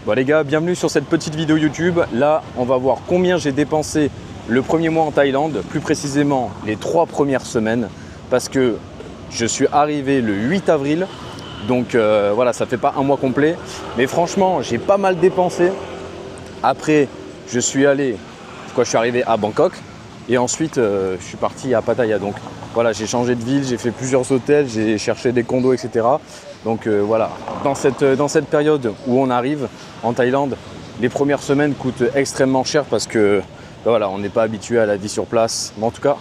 Bon les gars, bienvenue sur cette petite vidéo YouTube. Là, on va voir combien j'ai dépensé le premier mois en Thaïlande, plus précisément les 3 premières semaines, parce que je suis arrivé le 8 avril, donc voilà, ça fait pas un mois complet. Mais franchement, j'ai pas mal dépensé. Après, je suis arrivé à Bangkok et ensuite je suis parti à Pattaya. Donc voilà, j'ai changé de ville, j'ai fait plusieurs hôtels, j'ai cherché des condos, etc. Donc voilà, dans cette période où on arrive en Thaïlande, les premières semaines coûtent extrêmement cher parce que voilà, on n'est pas habitué à la vie sur place. Mais en tout cas,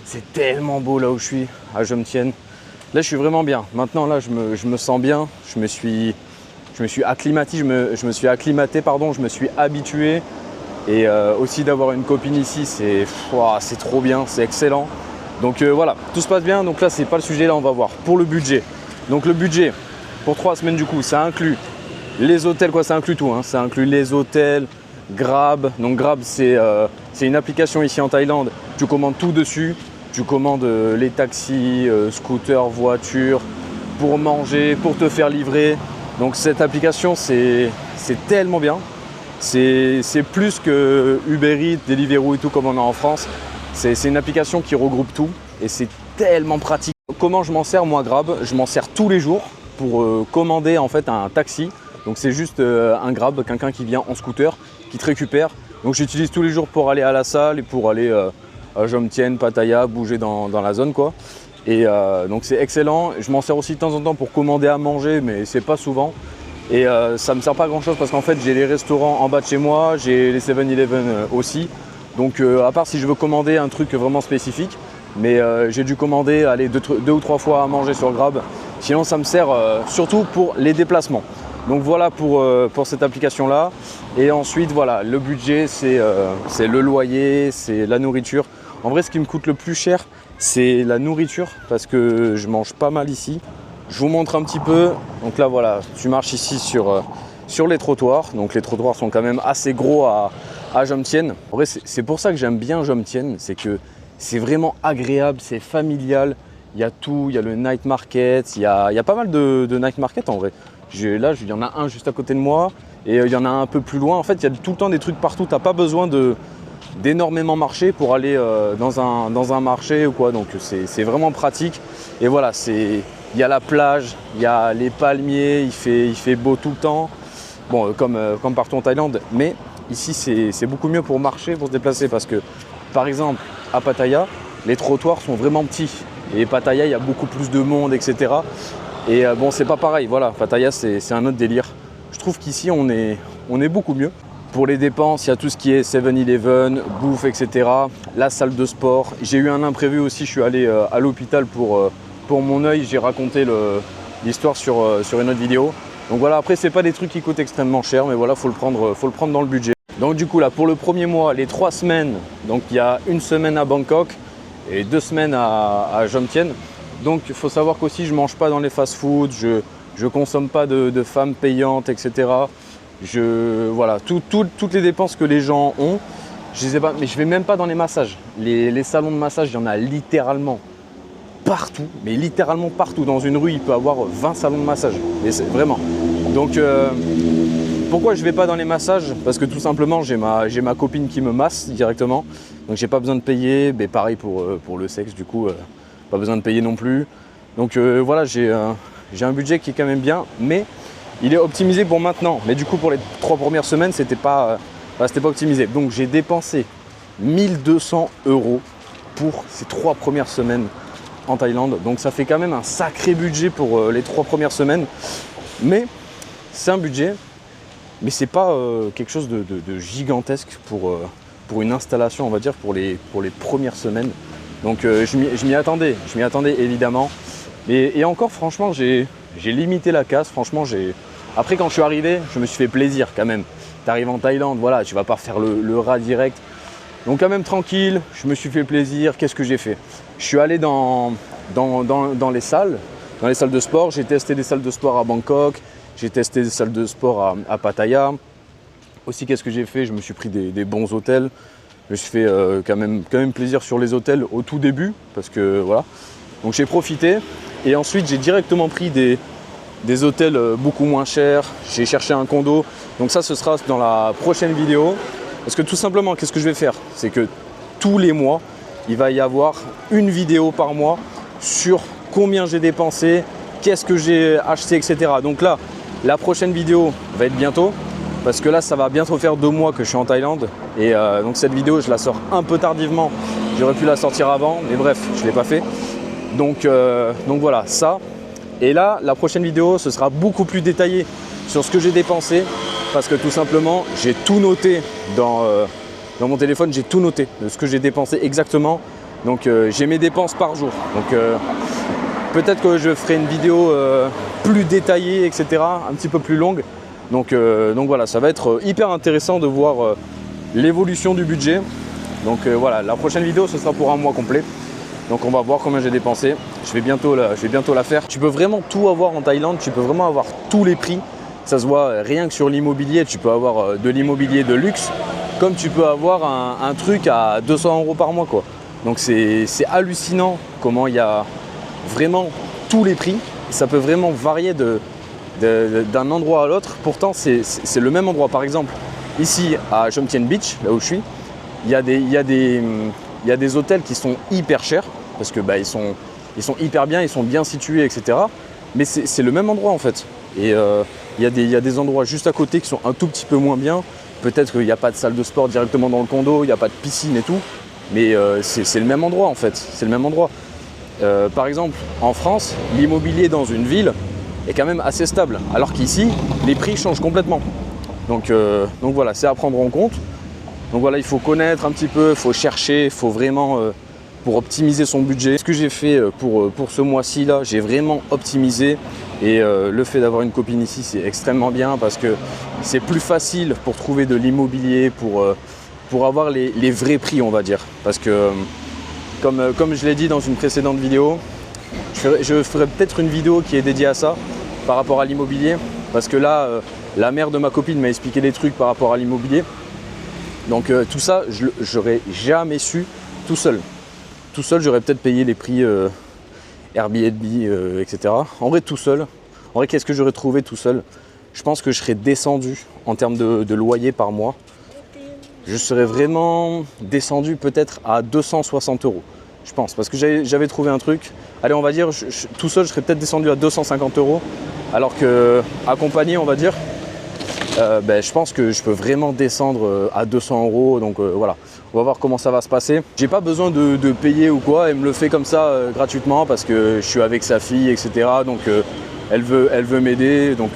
c'est tellement beau là où je suis, à Jomtien. Là, je suis vraiment bien. Maintenant, là, je me sens bien. Je me suis acclimaté, je me suis habitué. Et aussi d'avoir une copine ici, c'est trop bien, c'est excellent. Donc voilà, tout se passe bien. Donc là, c'est pas le sujet, là, on va voir. Pour le budget. Donc le budget, pour 3 semaines du coup, ça inclut les hôtels, quoi, ça inclut tout. Hein. Ça inclut les hôtels, Grab. Donc Grab, c'est une application ici en Thaïlande. Tu commandes tout dessus. Tu commandes les taxis, scooters, voitures, pour manger, pour te faire livrer. Donc cette application, c'est tellement bien. C'est plus que Uber Eats, Deliveroo et tout comme on a en France. C'est une application qui regroupe tout et c'est tellement pratique. Comment je m'en sers moi Grab? Je m'en sers tous les jours pour commander en fait un taxi. Donc c'est juste un Grab, quelqu'un qui vient en scooter, qui te récupère. Donc j'utilise tous les jours pour aller à la salle et pour aller à Jomtien, Pattaya, bouger dans la zone quoi. Et donc c'est excellent. Je m'en sers aussi de temps en temps pour commander à manger, mais c'est pas souvent. Et ça me sert pas à grand chose parce qu'en fait j'ai les restaurants en bas de chez moi, j'ai les 7-Eleven aussi. Donc à part si je veux commander un truc vraiment spécifique, mais j'ai dû commander 2 ou 3 fois à manger sur Grab. Sinon ça me sert surtout pour les déplacements. Donc voilà pour cette application là. Et ensuite voilà, le budget c'est le loyer, c'est la nourriture. En vrai ce qui me coûte le plus cher c'est la nourriture parce que je mange pas mal ici. Je vous montre un petit peu. Donc là voilà, tu marches ici sur les trottoirs. Donc les trottoirs sont quand même assez gros à Jomtien. En vrai c'est pour ça que j'aime bien Jomtien, c'est que c'est vraiment agréable, c'est familial. Il y a tout, il y a le night market, il y a pas mal de night market en vrai. Là il y en a un juste à côté de moi et il y en a un peu plus loin. En fait il y a tout le temps des trucs partout, tu n'as pas besoin d'énormément marcher pour aller dans un marché ou quoi. Donc c'est vraiment pratique. Et voilà, il y a la plage, il y a les palmiers, il fait beau tout le temps. Bon, comme partout en Thaïlande, mais ici c'est beaucoup mieux pour marcher, pour se déplacer parce que par exemple à Pattaya, les trottoirs sont vraiment petits et Pattaya il y a beaucoup plus de monde, etc. Et bon, c'est pas pareil, voilà, Pattaya c'est un autre délire. Je trouve qu'ici on est beaucoup mieux. Pour les dépenses, il y a tout ce qui est 7-Eleven, bouffe, etc. La salle de sport. J'ai eu un imprévu aussi, je suis allé à l'hôpital pour mon œil. J'ai raconté l'histoire sur une autre vidéo. Donc voilà, après c'est pas des trucs qui coûtent extrêmement cher, mais voilà, faut le prendre dans le budget. Donc du coup là, pour le premier mois, les 3 semaines, donc il y a 1 semaine à Bangkok et 2 semaines à Jomtien. Donc il faut savoir qu'aussi je mange pas dans les fast-foods, je consomme pas de femmes payantes, etc. Voilà, toutes les dépenses que les gens ont, je les ai pas, mais je vais même pas dans les massages. Les salons de massage, il y en a littéralement partout, mais littéralement partout. Dans une rue, il peut y avoir 20 salons de massage, mais c'est vraiment. Donc pourquoi je vais pas dans les massages? Parce que tout simplement, j'ai ma copine qui me masse directement, donc j'ai pas besoin de payer. Mais pareil pour le sexe, du coup, pas besoin de payer non plus. Donc voilà, j'ai un budget qui est quand même bien, mais il est optimisé pour maintenant. Mais du coup, pour les 3 premières semaines, c'était pas optimisé. Donc j'ai dépensé 1 200 € pour ces 3 premières semaines en Thaïlande. Donc ça fait quand même un sacré budget pour les 3 premières semaines. Mais c'est un budget, mais c'est pas quelque chose de gigantesque pour une installation, on va dire, pour les premières semaines. Donc je m'y attendais évidemment. Et encore, franchement, j'ai limité la casse. Franchement, après, quand je suis arrivé, je me suis fait plaisir quand même. Tu arrives en Thaïlande, voilà, tu vas pas faire le rat direct. Donc quand même tranquille, je me suis fait plaisir. Qu'est-ce que j'ai fait? Je suis allé dans les salles de sport. J'ai testé des salles de sport à Bangkok. J'ai testé des salles de sport à Pattaya. Aussi, qu'est-ce que j'ai fait? Je me suis pris des bons hôtels. Je me suis fait quand même plaisir sur les hôtels au tout début parce que voilà. Donc j'ai profité et ensuite j'ai directement pris des des hôtels beaucoup moins chers, j'ai cherché un condo. Donc ça, ce sera dans la prochaine vidéo. Parce que tout simplement, qu'est-ce que je vais faire? C'est que tous les mois, il va y avoir une vidéo par mois sur combien j'ai dépensé, qu'est-ce que j'ai acheté, etc. Donc là, la prochaine vidéo va être bientôt. Parce que là, ça va bientôt faire 2 mois que je suis en Thaïlande. Et donc cette vidéo, je la sors un peu tardivement. J'aurais pu la sortir avant, mais bref, je ne l'ai pas fait. Donc voilà, ça. Et là, la prochaine vidéo, ce sera beaucoup plus détaillé sur ce que j'ai dépensé. Parce que tout simplement, j'ai tout noté dans mon téléphone. J'ai tout noté de ce que j'ai dépensé exactement. Donc j'ai mes dépenses par jour. Donc peut-être que je ferai une vidéo plus détaillée, etc. Un petit peu plus longue. Donc voilà, ça va être hyper intéressant de voir l'évolution du budget. Donc voilà, la prochaine vidéo, ce sera pour un mois complet. Donc on va voir combien j'ai dépensé. Je vais bientôt la faire. Tu peux vraiment tout avoir en Thaïlande, tu peux vraiment avoir tous les prix. Ça se voit rien que sur l'immobilier, tu peux avoir de l'immobilier de luxe, comme tu peux avoir un truc à 200 € par mois, quoi. Donc c'est hallucinant comment il y a vraiment tous les prix. Ça peut vraiment varier d'un endroit à l'autre. Pourtant, c'est le même endroit. Par exemple, ici à Jomtien Beach, là où je suis, il y a des hôtels qui sont hyper chers parce que ils sont hyper bien, ils sont bien situés, etc. Mais c'est le même endroit en fait. Et il y a des endroits juste à côté qui sont un tout petit peu moins bien. Peut-être qu'il n'y a pas de salle de sport directement dans le condo, il n'y a pas de piscine et tout. Mais c'est le même endroit en fait. C'est le même endroit. Par exemple, en France, l'immobilier dans une ville est quand même assez stable. Alors qu'ici, les prix changent complètement. Donc voilà, c'est à prendre en compte. Donc voilà, il faut connaître un petit peu, il faut chercher, il faut vraiment pour optimiser son budget. Ce que j'ai fait pour ce mois-ci là, j'ai vraiment optimisé. Et le fait d'avoir une copine ici, c'est extrêmement bien parce que c'est plus facile pour trouver de l'immobilier, pour avoir les vrais prix, on va dire. Parce que comme je l'ai dit dans une précédente vidéo, je ferai peut-être une vidéo qui est dédiée à ça par rapport à l'immobilier. Parce que là, la mère de ma copine m'a expliqué des trucs par rapport à l'immobilier. Donc tout ça, j'aurais jamais su tout seul. Tout seul, j'aurais peut-être payé les prix Airbnb, etc. En vrai, tout seul. En vrai, qu'est-ce que j'aurais trouvé tout seul? Je pense que je serais descendu en termes de loyer par mois. Je serais vraiment descendu peut-être à 260 €. Je pense, parce que j'avais trouvé un truc. Allez, on va dire, tout seul, je serais peut-être descendu à 250 €. Alors que accompagné, on va dire, je pense que je peux vraiment descendre à 200 €. Donc voilà, on va voir comment ça va se passer. J'ai pas besoin de payer ou quoi. Elle me le fait comme ça gratuitement parce que je suis avec sa fille, etc. Donc elle veut m'aider. Donc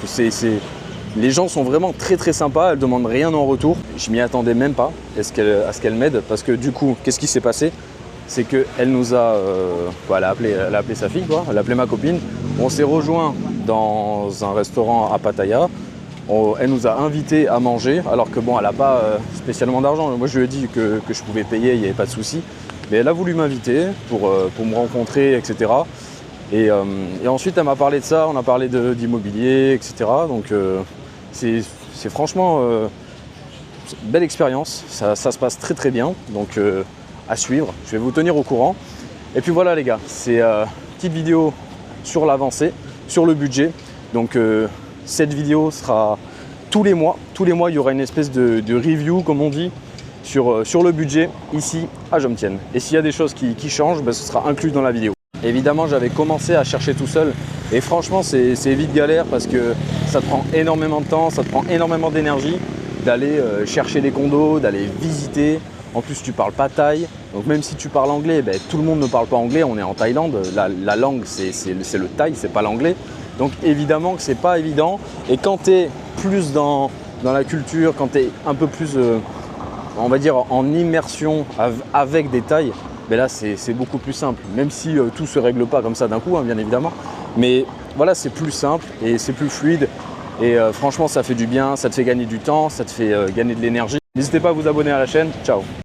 les gens sont vraiment très très sympas. Elle demande rien en retour. Je m'y attendais même pas à ce qu'elle m'aide parce que du coup, qu'est-ce qui s'est passé? C'est qu'elle nous a, elle a appelé sa fille, quoi. Elle a appelé ma copine. On s'est rejoint dans un restaurant à Pattaya. Elle nous a invités à manger, alors que bon, elle n'a pas spécialement d'argent. Moi, je lui ai dit que je pouvais payer, il n'y avait pas de souci. Mais elle a voulu m'inviter pour me rencontrer, etc. Et ensuite, elle m'a parlé de ça, on a parlé d'immobilier, etc. Donc, c'est franchement une belle expérience. Ça se passe très très bien. Donc, à suivre. Je vais vous tenir au courant. Et puis voilà, les gars, c'est une petite vidéo sur l'avancée, sur le budget. Donc, cette vidéo sera tous les mois. Tous les mois, il y aura une espèce de review, comme on dit, sur le budget ici à Jomtien. Et s'il y a des choses qui changent, ce sera inclus dans la vidéo. Évidemment, j'avais commencé à chercher tout seul. Et franchement, c'est vite galère parce que ça te prend énormément de temps, ça te prend énormément d'énergie d'aller chercher des condos, d'aller visiter. En plus, tu parles pas thaï. Donc même si tu parles anglais, tout le monde ne parle pas anglais. On est en Thaïlande. La langue, c'est le thaï, c'est pas l'anglais. Donc évidemment que c'est pas évident. Et quand tu es plus dans la culture, quand tu es un peu plus, on va dire, en immersion avec des Thaïs, là c'est beaucoup plus simple. Même si tout se règle pas comme ça d'un coup, bien évidemment. Mais voilà, c'est plus simple et c'est plus fluide. Et franchement, ça fait du bien, ça te fait gagner du temps, ça te fait gagner de l'énergie. N'hésitez pas à vous abonner à la chaîne. Ciao!